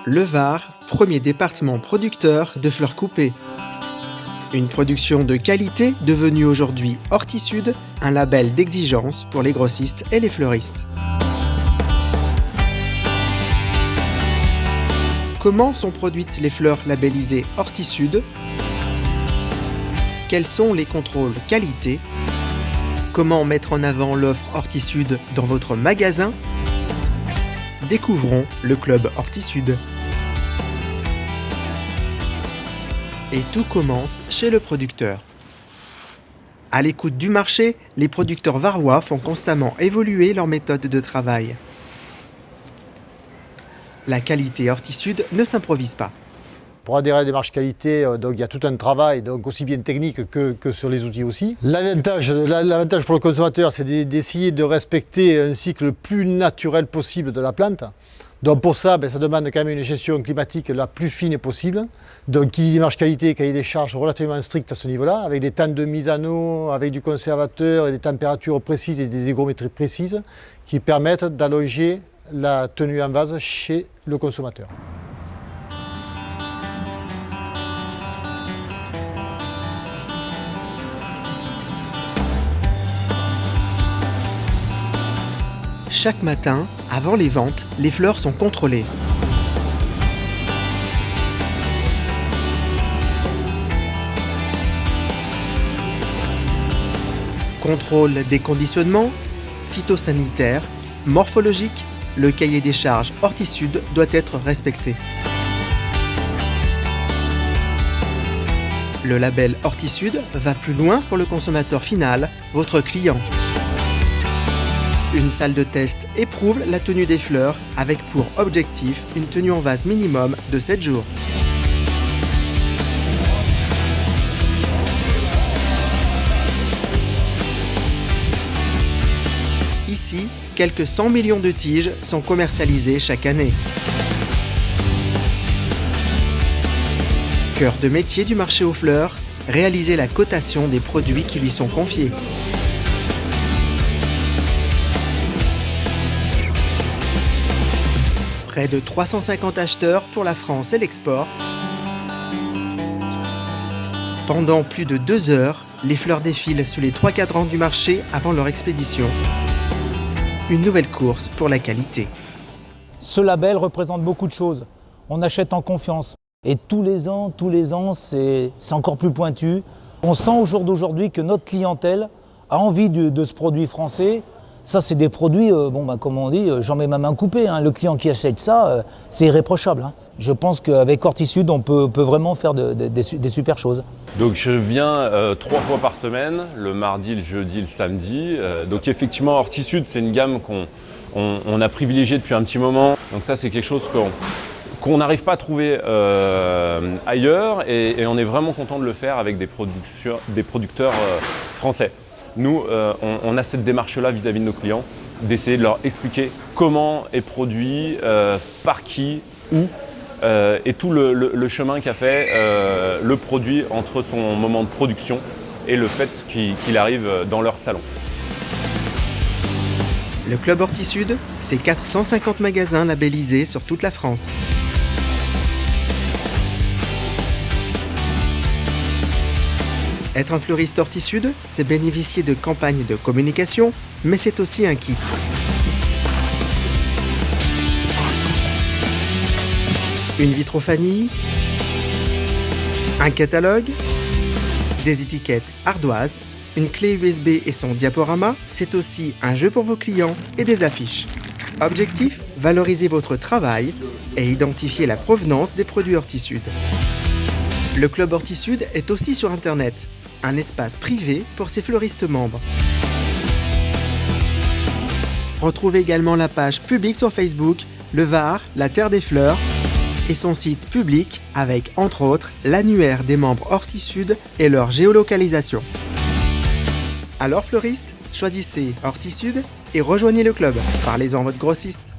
Le Var, premier département producteur de fleurs coupées. Une production de qualité devenue aujourd'hui Hortisud, un label d'exigence pour les grossistes et les fleuristes. Comment sont produites les fleurs labellisées Hortisud? Quels sont les contrôles qualité? Comment mettre en avant l'offre Hortisud dans votre magasin? Découvrons le club Hortisud. Et tout commence chez le producteur. À l'écoute du marché, les producteurs varois font constamment évoluer leur méthode de travail. La qualité Hortisud ne s'improvise pas. Pour adhérer à la démarche qualité, donc il y a tout un travail, donc aussi bien technique que sur les outils aussi. L'avantage pour le consommateur, c'est d'essayer de respecter un cycle le plus naturel possible de la plante. Donc pour ça, ça demande quand même une gestion climatique la plus fine possible. Donc qui dit démarche qualité, cahier des charges relativement strict à ce niveau-là, avec des temps de mise en eau, avec du conservateur et des températures précises et des hygrométries précises qui permettent d'allonger la tenue en vase chez le consommateur. Chaque matin, avant les ventes, les fleurs sont contrôlées. Contrôle des conditionnements, phytosanitaires, morphologiques, le cahier des charges Hortisud doit être respecté. Le label Hortisud va plus loin pour le consommateur final, votre client. Une salle de test éprouve la tenue des fleurs avec pour objectif une tenue en vase minimum de 7 jours. Ici, quelques 100 millions de tiges sont commercialisées chaque année. Cœur de métier du marché aux fleurs, réaliser la cotation des produits qui lui sont confiés. Près de 350 acheteurs pour la France et l'export. Pendant plus de 2 heures, les fleurs défilent sous les 3 cadrans du marché avant leur expédition. Une nouvelle course pour la qualité. Ce label représente beaucoup de choses. On achète en confiance. Et tous les ans, c'est encore plus pointu. On sent au jour d'aujourd'hui que notre clientèle a envie de ce produit français. Ça, c'est des produits, comme on dit, j'en mets ma main coupée. Le client qui achète ça, c'est irréprochable. Je pense qu'avec Hortisud, on peut vraiment faire des super choses. Donc je viens 3 fois par semaine, le mardi, le jeudi, le samedi. Donc effectivement, Hortisud, c'est une gamme qu'on a privilégiée depuis un petit moment. Donc ça, c'est quelque chose qu'on n'arrive pas à trouver ailleurs et on est vraiment content de le faire avec des producteurs français. Nous, on a cette démarche-là vis-à-vis de nos clients, d'essayer de leur expliquer comment est produit, par qui, où, et tout le chemin qu'a fait le produit entre son moment de production et le fait qu'il arrive dans leur salon. Le Club Hortisud, c'est 450 magasins labellisés sur toute la France. Être un fleuriste Hortisud, c'est bénéficier de campagnes de communication, mais c'est aussi un kit. Une vitrophanie, un catalogue, des étiquettes ardoises, une clé USB et son diaporama, c'est aussi un jeu pour vos clients et des affiches. Objectif, valoriser votre travail et identifier la provenance des produits Hortisud. Le Club Hortisud est aussi sur Internet, un espace privé pour ses fleuristes membres. Retrouvez également la page publique sur Facebook, Le Var, la Terre des Fleurs, et son site public avec, entre autres, l'annuaire des membres Hortisud et leur géolocalisation. Alors fleuristes, choisissez Hortisud et rejoignez le club. Parlez-en à votre grossiste.